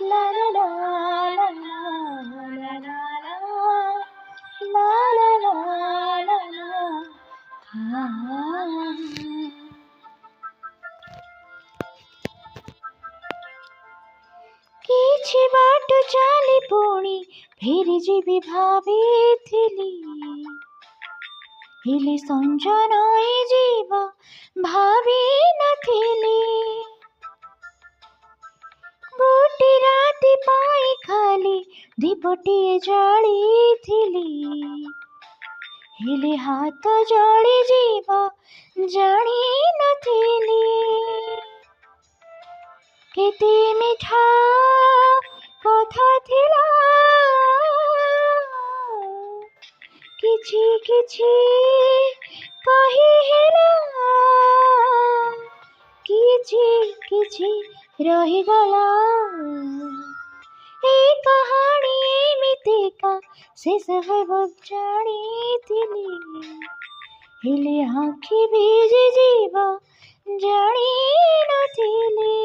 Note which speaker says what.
Speaker 1: ला ला ला ला ला ला ला ला ला ला ला। କିଛି ବାଟ ଚାଲି ପୁଣି ଫେରିଯିବି ଭାବିଥିଲି, ହେଲେ ସଞ୍ଜ ନଇଯିବ ଭାବି ନଥିଲି। ଗୋଟେ ରାତି ପାଇଁ ଖାଲି ଦୀପଟିଏ ଜାଳିଥିଲି, ହେଲେ ହାତ ଜଳିଯିବ ଜାଣି ନଥିଲି। କେତେ ମିଠା କଥା ଥିଲା, କିଛି କିଛି କହି ହେଲା, କିଛି କିଛି ରହିଗଲା। ଏ କାହାଣୀ ଏମିତିକା ଶେଷ ହେବ ଜାଣିଥିଲି, ହେଲେ ଆଖି ଭିଜିଯିବ ଜାଣି ନଥିଲି।